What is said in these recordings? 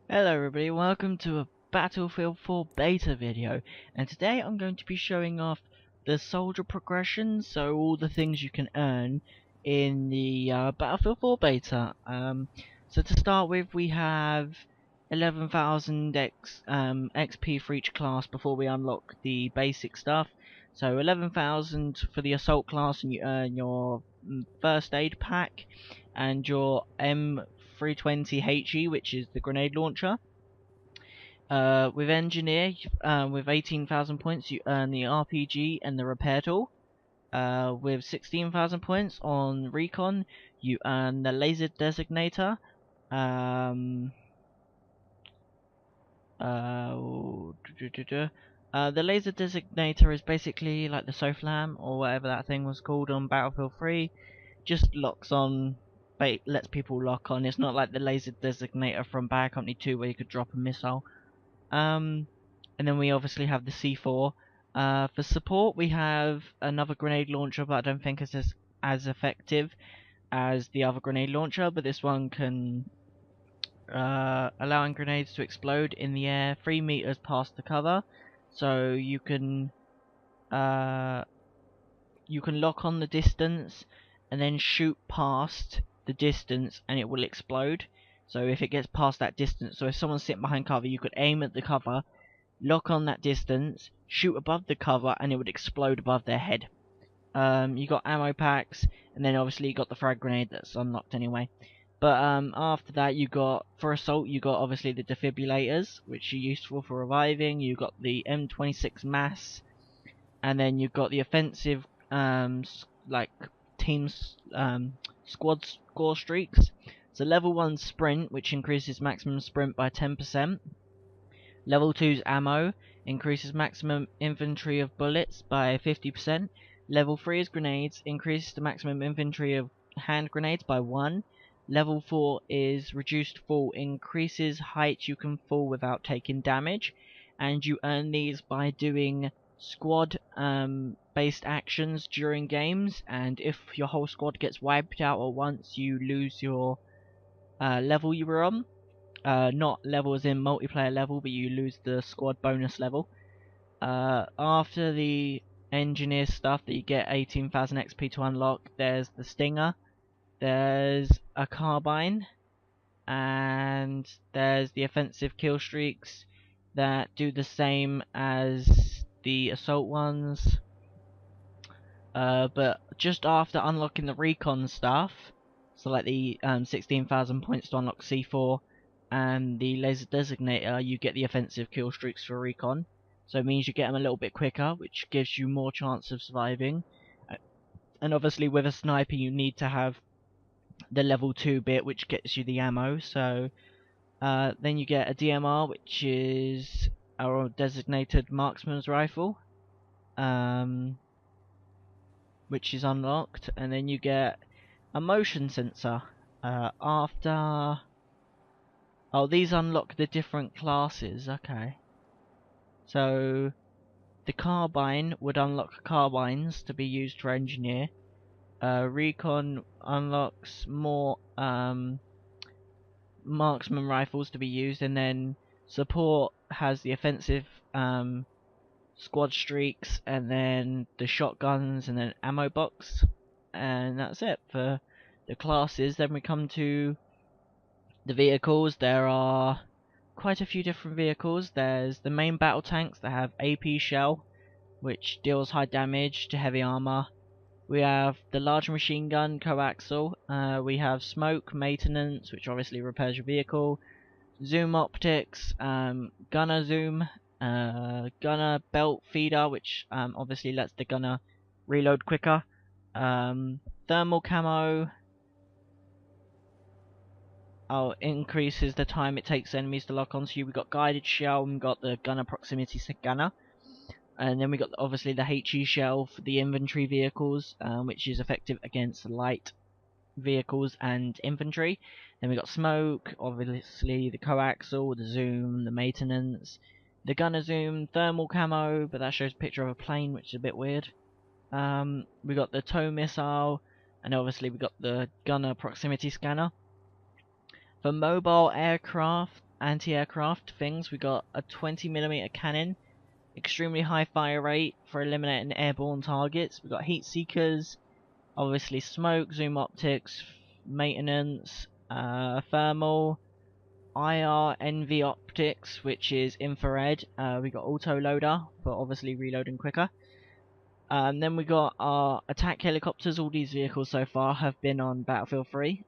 Hello everybody, welcome to a Battlefield 4 beta video, and today I'm going to be showing off the soldier progression, so all the things you can earn in the Battlefield 4 beta. So to start with, we have 11,000 XP for each class before we unlock the basic stuff. So 11,000 for the assault class, and you earn your first aid pack and your M320HE, which is the grenade launcher. With engineer, with 18,000 points, you earn the RPG and the repair tool. With 16,000 points on recon, you earn the laser designator. The laser designator is basically like the SOFLAM or whatever that thing was called on Battlefield 3. Just locks on, lets people lock on. It's not like the laser designator from Bad Company 2 where you could drop a missile. And then we obviously have the C4. For support, we have another grenade launcher, but I don't think it's as effective as the other grenade launcher. But this one can allowing grenades to explode in the air 3 meters past the cover, so you can lock on the distance and then shoot past the distance and it will explode. So if it gets past that distance, so if someone's sitting behind cover, you could aim at the cover, lock on that distance, shoot above the cover, and it would explode above their head. You got ammo packs, and then obviously you got the frag grenade that's unlocked anyway. But after that, you got, for assault, you got obviously the defibrillators, which are useful for reviving. You got the M26 mass, and then you've got the offensive, like teams, squad score streaks. So level 1 sprint, which increases maximum sprint by 10%. Level 2's ammo increases maximum inventory of bullets by 50%. Level 3 is grenades, increases the maximum inventory of hand grenades by 1. Level 4 is reduced fall, increases height you can fall without taking damage, and you earn these by doing squad based actions during games, and if your whole squad gets wiped out at once, you lose your level you were on. Not level as in multiplayer level, but you lose the squad bonus level. After the engineer stuff that you get 18,000 XP to unlock, there's the Stinger, there's a carbine, and there's the offensive kill streaks that do the same as the assault ones. But just after unlocking the recon stuff, so like the 16,000 points to unlock C4 and the laser designator, you get the offensive kill streaks for recon. So it means you get them a little bit quicker, which gives you more chance of surviving. And obviously with a sniper you need to have the level 2 bit, which gets you the ammo. So then you get a DMR, which is our designated marksman's rifle, which is unlocked, and then you get a motion sensor. These unlock the different classes. Okay, so the carbine would unlock carbines to be used for engineer. Recon unlocks more marksman rifles to be used, and then support has the offensive squad streaks, and then the shotguns, and then ammo box, and that's it for the classes. Then we come to the vehicles. There are quite a few different vehicles. There's the main battle tanks that have AP shell, which deals high damage to heavy armor. We have the large machine gun coaxial. We have smoke maintenance, which obviously repairs your vehicle. Zoom optics, gunner zoom, gunner belt feeder, which obviously lets the gunner reload quicker. Thermal camo. Increases the time it takes enemies to lock onto you. We got guided shell, and we got the gunner proximity scanner. And then we got obviously the HE shell for the infantry vehicles, which is effective against light vehicles and infantry. Then we got smoke, obviously the coaxial, the zoom, the maintenance, the gunner zoom, thermal camo, but that shows a picture of a plane, which is a bit weird. We got the tow missile, and obviously we got the gunner proximity scanner. For mobile aircraft, anti-aircraft things. We got a 20mm cannon, extremely high fire rate for eliminating airborne targets. We got heat seekers, obviously smoke, zoom optics, maintenance, thermal, IR, NV optics, which is infrared. We got auto loader for obviously reloading quicker. Then we got our attack helicopters. All these vehicles so far have been on Battlefield 3,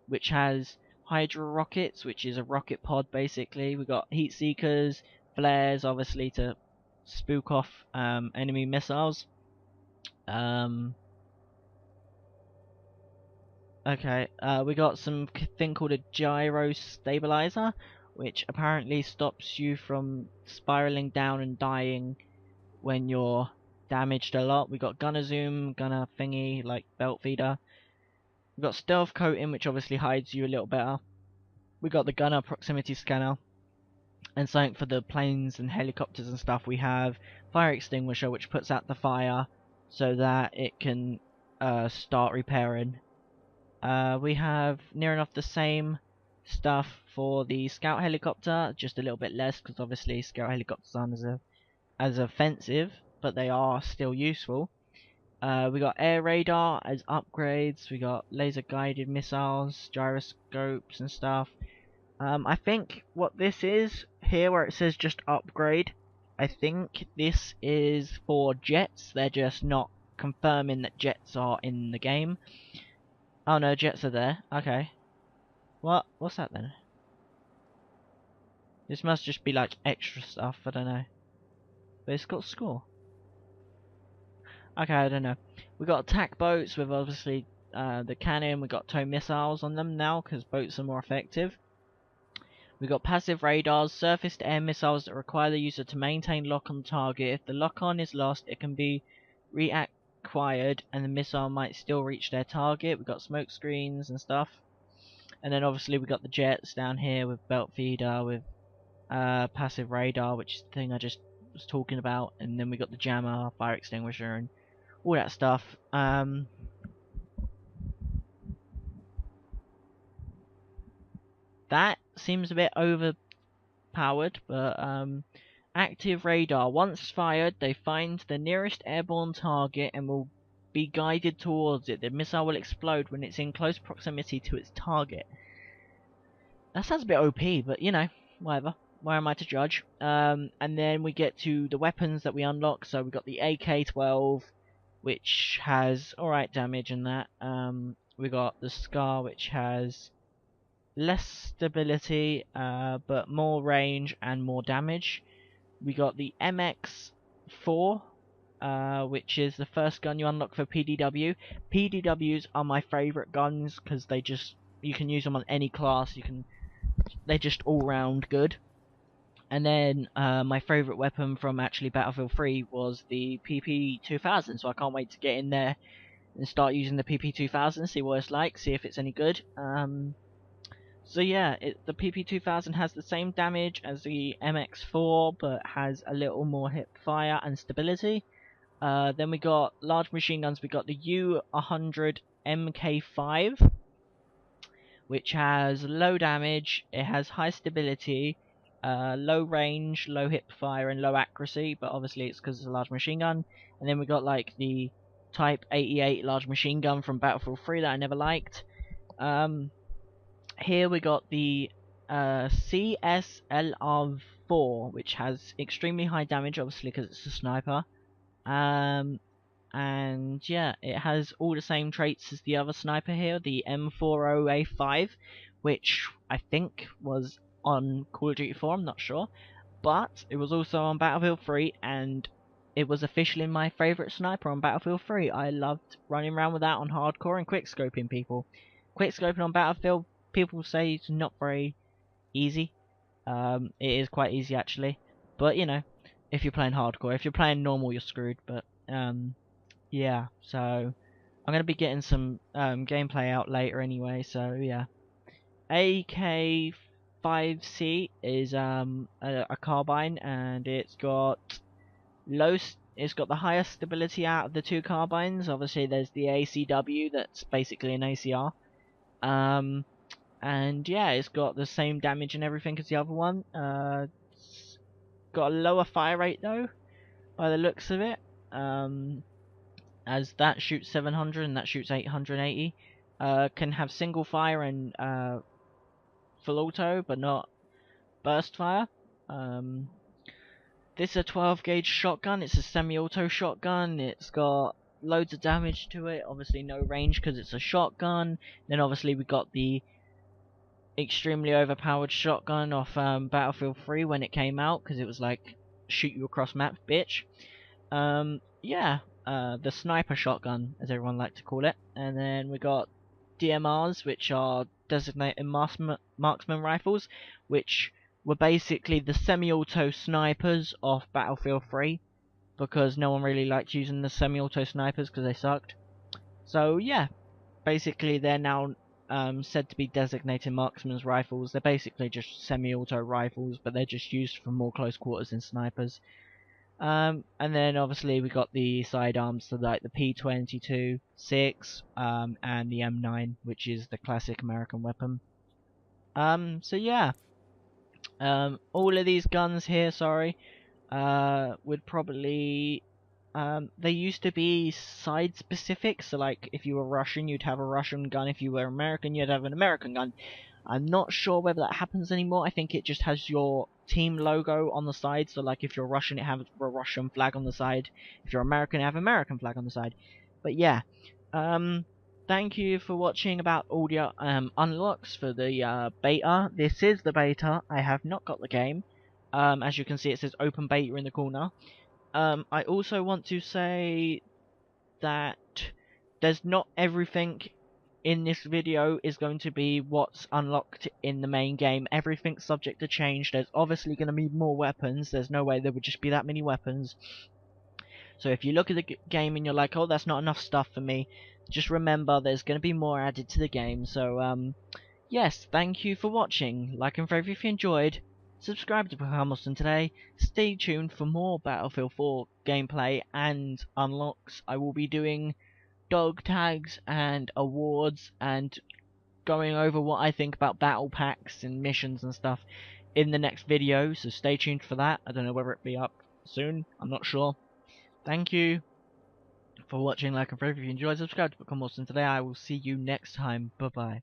which has Hydra rockets, which is a rocket pod basically. We got heat seekers, flares, obviously to spook off enemy missiles. Okay, we got some thing called a gyro stabilizer, which apparently stops you from spiraling down and dying when you're damaged a lot. We got gunner zoom, gunner thingy, like belt feeder. We got stealth coating, which obviously hides you a little better. We got the gunner proximity scanner, and something for the planes and helicopters and stuff. We have fire extinguisher, which puts out the fire so that it can start repairing. We have near enough the same stuff for the scout helicopter, just a little bit less because obviously scout helicopters aren't as offensive, but they are still useful. We got air radar as upgrades. We got laser guided missiles, gyroscopes and stuff. I think what this is here, where it says just upgrade, I think this is for jets. They're just not confirming that jets are in the game. Oh no, jets are there. Okay. What's that then? This must just be like extra stuff, I don't know. But it's got score. Okay, I don't know. We got attack boats with obviously the cannon. We got tow missiles on them now because boats are more effective. We got passive radars, surface to air missiles that require the user to maintain lock on target. If the lock on is lost, it can be reacquired and the missile might still reach their target. We got smoke screens and stuff. And then obviously we got the jets down here with belt feeder, with passive radar, which is the thing I just was talking about. And then we got the jammer, fire extinguisher, and all that stuff. That seems a bit overpowered, but active radar. Once fired, they find the nearest airborne target and will be guided towards it. The missile will explode when it's in close proximity to its target. That sounds a bit OP, but you know, whatever. Where am I to judge? And then we get to the weapons that we unlock. So we got the AK-12, which has alright damage and that. We got the Scar, which has less stability, but more range and more damage. We got the MX-4, which is the first gun you unlock for PDW. PDWs are my favourite guns because you can use them on any class. They're just all round good. And then my favourite weapon from actually Battlefield 3 was the PP2000, so I can't wait to get in there and start using the PP2000, see what it's like, see if it's any good. So yeah, the PP2000 has the same damage as the MX4, but has a little more hip fire and stability. Then we got large machine guns. We got the U100 MK5, which has low damage, it has high stability, low range, low hip fire, and low accuracy, but obviously it's because it's a large machine gun. And then we got like the Type 88 large machine gun from Battlefield 3 that I never liked. Here we got the CSLR4, which has extremely high damage, obviously because it's a sniper. And yeah, it has all the same traits as the other sniper here, the M40A5, which I think was on Call of Duty 4, I'm not sure. But it was also on Battlefield 3, and it was officially my favourite sniper on Battlefield 3. I loved running around with that on hardcore and quickscoping people. Quickscoping on Battlefield, people say it's not very easy. It is quite easy actually, but you know, if you're playing hardcore. If you're playing normal, you're screwed. But yeah, so I'm gonna be getting some gameplay out later anyway. So yeah, AK-5C is a carbine, and it's got it's got the highest stability out of the two carbines. Obviously, there's the ACW that's basically an ACR. And yeah, it's got the same damage and everything as the other one. It's got a lower fire rate though, by the looks of it. As that shoots 700 and that shoots 880. Can have single fire and full auto, but not burst fire. This is a 12 gauge shotgun. It's a semi-auto shotgun. It's got loads of damage to it. Obviously no range because it's a shotgun. Then obviously we got the extremely overpowered shotgun off Battlefield 3 when it came out, because it was like shoot you across map, bitch. Yeah, the sniper shotgun, as everyone liked to call it. And then we got DMRs, which are designated marksman rifles, which were basically the semi-auto snipers off Battlefield 3, because no one really liked using the semi-auto snipers because they sucked. So yeah, basically they're now said to be designated marksman's rifles. They're basically just semi-auto rifles, but they're just used for more close quarters than snipers. And then obviously we got the sidearms, so like the P22, 6, and the M9, which is the classic American weapon. So yeah, all of these guns here, would probably they used to be side specific, so like if you were Russian you'd have a Russian gun, if you were American you'd have an American gun. I'm not sure whether that happens anymore. I think it just has your team logo on the side, so like if you're Russian it has a Russian flag on the side, if you're American it have American flag on the side. But yeah, thank you for watching about all the unlocks for the beta. This is the beta. I have not got the game. As you can see it says open beta in the corner. I also want to say that there's not everything in this video is going to be what's unlocked in the main game. Everything's subject to change. There's obviously going to be more weapons. There's no way there would just be that many weapons. So if you look at the game and you're like, oh, that's not enough stuff for me, just remember there's going to be more added to the game. So, yes, thank you for watching. Like and favorite if you enjoyed. Subscribe to become Austin today. Stay tuned for more Battlefield 4 gameplay and unlocks. I will be doing dog tags and awards and going over what I think about battle packs and missions and stuff in the next video, so stay tuned for that. I don't know whether it'll be up soon, I'm not sure. Thank you for watching, like and favorite if you enjoyed. Subscribe to become Austin today. I will see you next time. Bye bye.